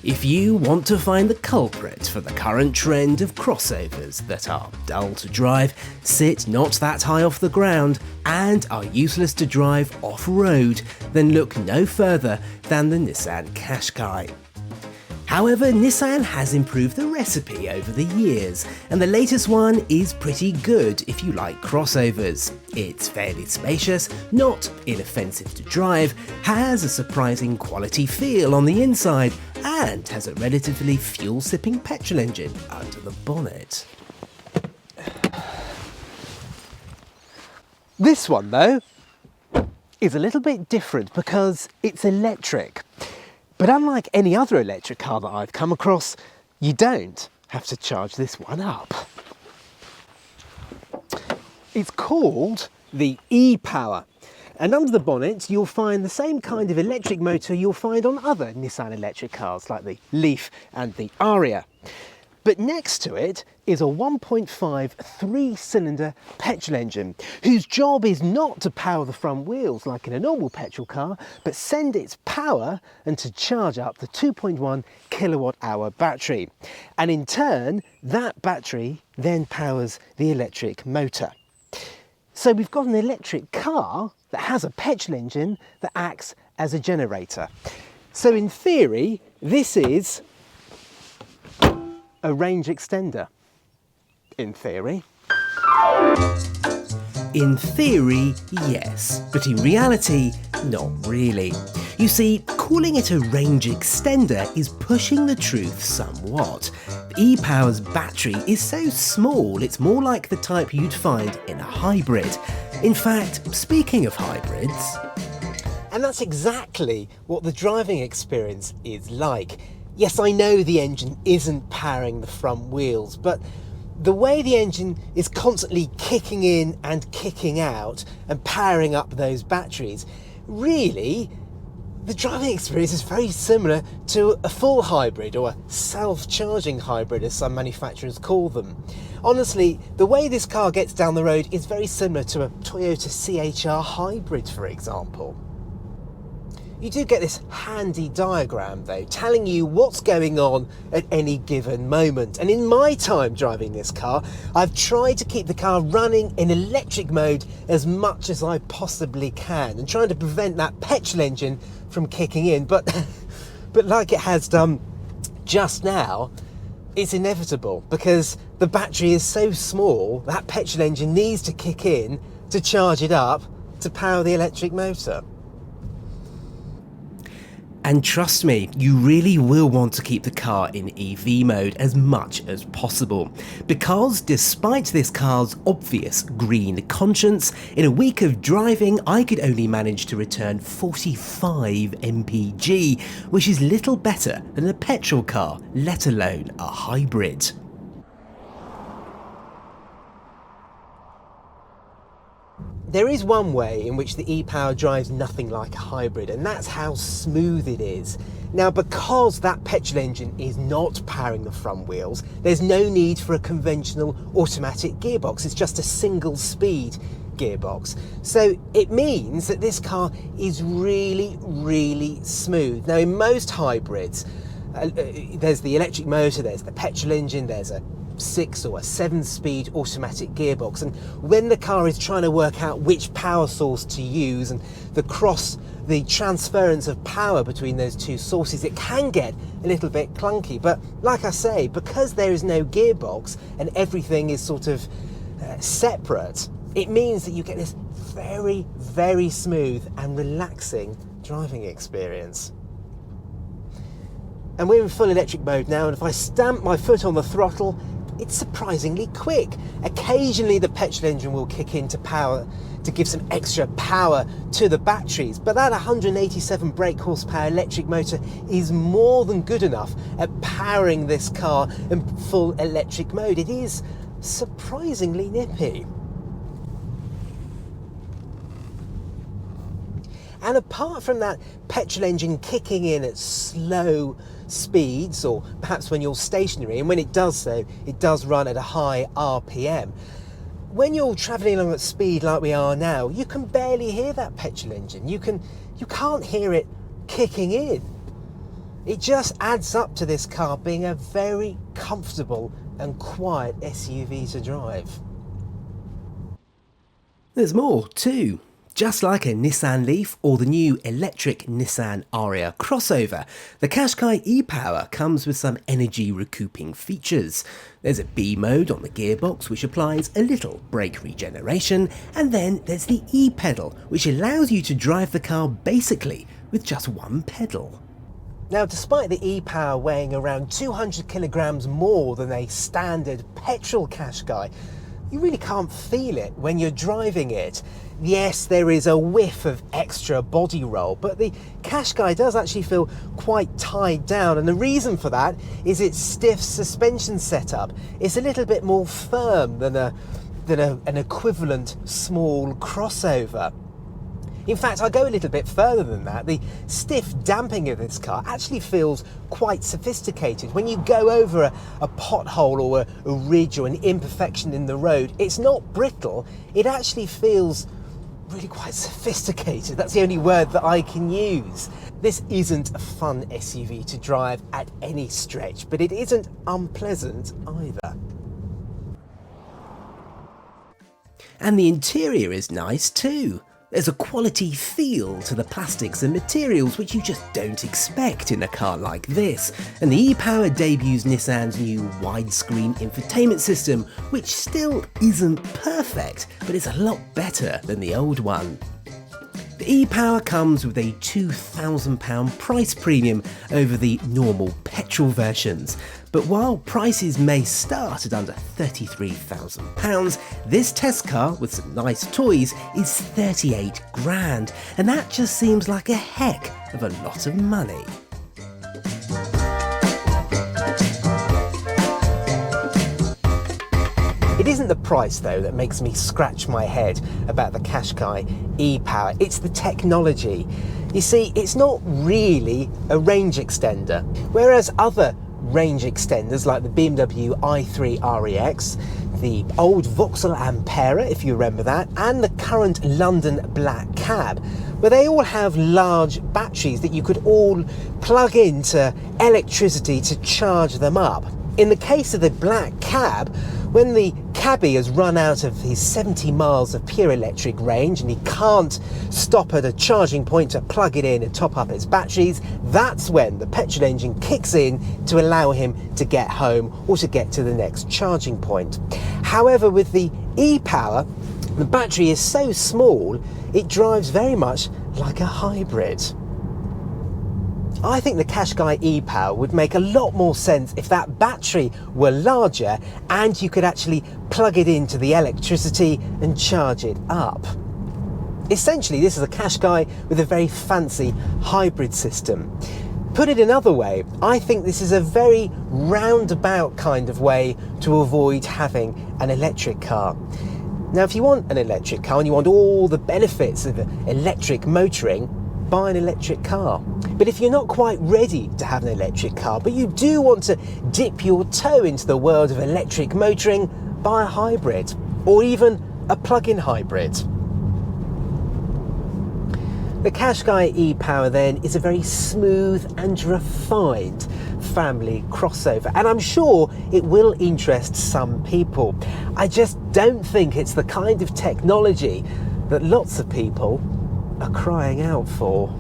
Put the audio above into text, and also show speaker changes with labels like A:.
A: If you want to find the culprit for the current trend of crossovers that are dull to drive, sit not that high off the ground, and are useless to drive off-road, then look no further than the Nissan Qashqai. However, Nissan has improved the recipe over the years, and the latest one is pretty good if you like crossovers. It's fairly spacious, not inoffensive to drive, has a surprising quality feel on the inside, and has a relatively fuel-sipping petrol engine under the bonnet. This one, though, is a little bit different because it's electric. But unlike any other electric car that I've come across, you don't have to charge this one up. It's called the e-Power, and under the bonnet you'll find the same kind of electric motor you'll find on other Nissan electric cars like the Leaf and the Ariya. But next to it is a 1.5 three-cylinder petrol engine, whose job is not to power the front wheels like in a normal petrol car, but send its power and to charge up the 2.1 kilowatt-hour battery. And in turn, that battery then powers the electric motor. So we've got an electric car that has a petrol engine that acts as a generator. So in theory, this is a range extender. In theory. In theory, yes, but in reality, not really. You see, calling it a range extender is pushing the truth somewhat. The e-Power's battery is so small, it's more like the type you'd find in a hybrid. In fact, speaking of hybrids, and that's exactly what the driving experience is like. Yes, I know the engine isn't powering the front wheels, but the way the engine is constantly kicking in and kicking out and powering up those batteries, really, the driving experience is very similar to a full hybrid, or a self-charging hybrid as some manufacturers call them. Honestly, the way this car gets down the road is very similar to a Toyota CHR hybrid, for example. You do get this handy diagram though, telling you what's going on at any given moment. And in my time driving this car, I've tried to keep the car running in electric mode as much as I possibly can, and trying to prevent that petrol engine from kicking in. But like it has done just now, it's inevitable because the battery is so small, that petrol engine needs to kick in to charge it up to power the electric motor. And trust me, you really will want to keep the car in EV mode as much as possible, because despite this car's obvious green conscience, in a week of driving I could only manage to return 45 mpg, which is little better than a petrol car, let alone a hybrid. There is one way in which the e-Power drives nothing like a hybrid, and that's how smooth it is. Now, because that petrol engine is not powering the front wheels, there's no need for a conventional automatic gearbox. It's just a single speed gearbox. So it means that this car is really, really smooth. Now, in most hybrids, there's the electric motor, there's the petrol engine, there's a 6 or a 7-speed automatic gearbox, and when the car is trying to work out which power source to use and the transference of power between those two sources, it can get a little bit clunky. But like I say, because there is no gearbox and everything is sort of separate, it means that you get this very, very smooth and relaxing driving experience. And we're in full electric mode now, and if I stamp my foot on the throttle, it's surprisingly quick. Occasionally the petrol engine will kick in to give some extra power to the batteries, but that 187 brake horsepower electric motor is more than good enough at powering this car in full electric mode. It is surprisingly nippy. And apart from that petrol engine kicking in at slow speeds, or perhaps when you're stationary, and when it does so, it does run at a high RPM, when you're travelling along at speed like we are now, you can barely hear that petrol engine. You can't hear it kicking in. It just adds up to this car being a very comfortable and quiet SUV to drive. There's more too. Just like a Nissan Leaf or the new electric Nissan Ariya crossover, the Qashqai e-Power comes with some energy recouping features. There's a B mode on the gearbox which applies a little brake regeneration, and then there's the e-pedal which allows you to drive the car basically with just one pedal. Now, despite the e-Power weighing around 200 kilograms more than a standard petrol Qashqai, you really can't feel it when you're driving it. Yes, there is a whiff of extra body roll, but the Qashqai does actually feel quite tied down, and the reason for that is its stiff suspension setup. It's a little bit more firm than an equivalent small crossover. In fact, I'll go a little bit further than that. The stiff damping of this car actually feels quite sophisticated. When you go over a pothole or a ridge or an imperfection in the road, it's not brittle. It actually feels really quite sophisticated. That's the only word that I can use. This isn't a fun SUV to drive at any stretch, but it isn't unpleasant either. And the interior is nice too. There's a quality feel to the plastics and materials which you just don't expect in a car like this, and the e-Power debuts Nissan's new widescreen infotainment system, which still isn't perfect, but it's a lot better than the old one. The e-Power comes with a £2,000 price premium over the normal petrol versions, but while prices may start at under £33,000, this test car with some nice toys is 38 grand, and that just seems like a heck of a lot of money. It isn't the price though that makes me scratch my head about the Qashqai e-Power, it's the technology. You see, it's not really a range extender, whereas other range extenders like the BMW i3 REX, the old Vauxhall Ampera, if you remember that, and the current London Black Cab, where they all have large batteries that you could all plug into electricity to charge them up. In the case of the Black Cab, when the cabbie has run out of his 70 miles of pure electric range and he can't stop at a charging point to plug it in and top up its batteries, that's when the petrol engine kicks in to allow him to get home or to get to the next charging point. However, with the e-Power, the battery is so small, it drives very much like a hybrid. I think the Qashqai e-Power would make a lot more sense if that battery were larger and you could actually plug it into the electricity and charge it up. Essentially, this is a Qashqai with a very fancy hybrid system. Put it another way, I think this is a very roundabout kind of way to avoid having an electric car. Now, if you want an electric car and you want all the benefits of electric motoring, buy an electric car. But if you're not quite ready to have an electric car, but you do want to dip your toe into the world of electric motoring, buy a hybrid, or even a plug-in hybrid. The Qashqai e-Power then is a very smooth and refined family crossover, and I'm sure it will interest some people. I just don't think it's the kind of technology that lots of people are crying out for.